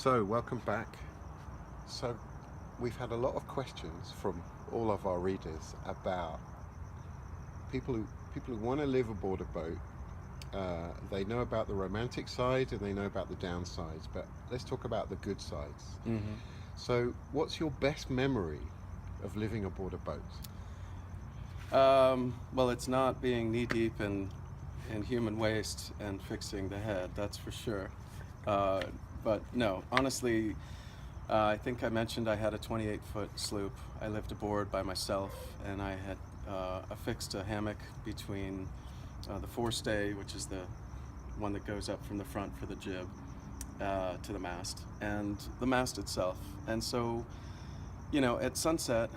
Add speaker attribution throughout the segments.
Speaker 1: So, welcome back. So, we've had a lot of questions from all of our readers about people who want to live aboard a boat. They know about the romantic side and they know about the downsides, but let's talk about the good sides.
Speaker 2: Mm-hmm.
Speaker 1: So, what's your best memory of living aboard a boat?
Speaker 2: Well, it's not being knee-deep in human waste and fixing the head, that's for sure. But no, honestly, I think I mentioned I had a 28-foot sloop. I lived aboard by myself, and I had affixed a hammock between the forestay, which is the one that goes up from the front for the jib, to the mast, and the mast itself. And so, at sunset,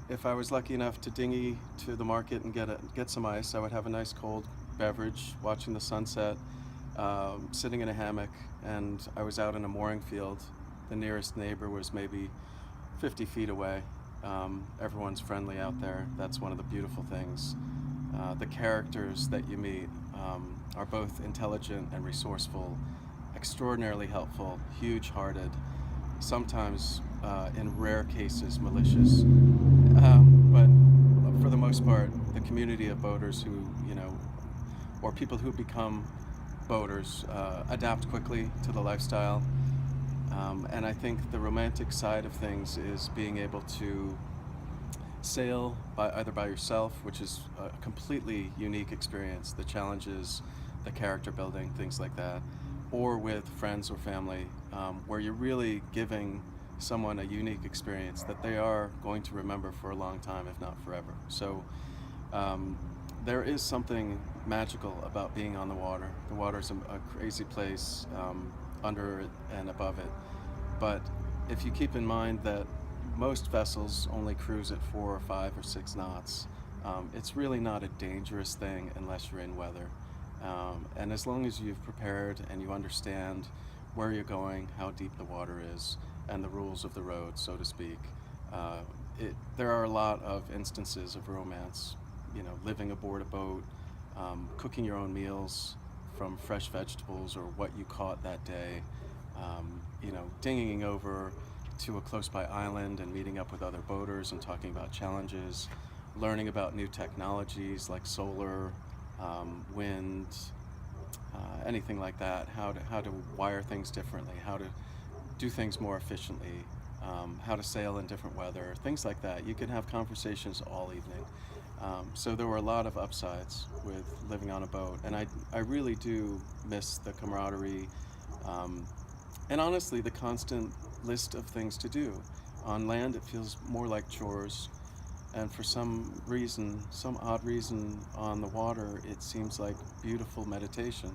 Speaker 2: if I was lucky enough to dinghy to the market and get some ice, I would have a nice cold beverage, watching the sunset, sitting in a hammock, and I was out in a mooring field. The nearest neighbor was maybe 50 feet away. Everyone's friendly out there. That's one of the beautiful things. The characters that you meet are both intelligent and resourceful, extraordinarily helpful, huge-hearted, sometimes, in rare cases, malicious. But for the most part, the community of boaters who, or people who become boaters, adapt quickly to the lifestyle. And I think the romantic side of things is being able to sail either by yourself, which is a completely unique experience, the challenges, the character building, things like that, or with friends or family, where you're really giving someone a unique experience that they are going to remember for a long time, if not forever. So there is something magical about being on the water. The water's a crazy place, under it and above it. But if you keep in mind that most vessels only cruise at 4 or 5 or 6 knots, it's really not a dangerous thing unless you're in weather. And as long as you've prepared and you understand where you're going, how deep the water is, and the rules of the road, so to speak, there are a lot of instances of romance. Living aboard a boat, cooking your own meals from fresh vegetables or what you caught that day, dinghying over to a close-by island and meeting up with other boaters and talking about challenges, learning about new technologies like solar, wind, anything like that, how to wire things differently, how to do things more efficiently, how to sail in different weather, things like that. You can have conversations all evening. So there were a lot of upsides with living on a boat, and I really do miss the camaraderie, and honestly the constant list of things to do. On land it feels more like chores, and for some odd reason on the water it seems like beautiful meditation.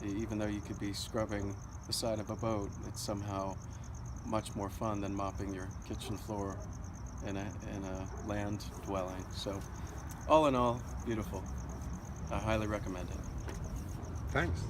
Speaker 2: Even though you could be scrubbing the side of a boat, it's somehow much more fun than mopping your kitchen floor in a land dwelling. So all in all, beautiful. I highly recommend it.
Speaker 1: Thanks.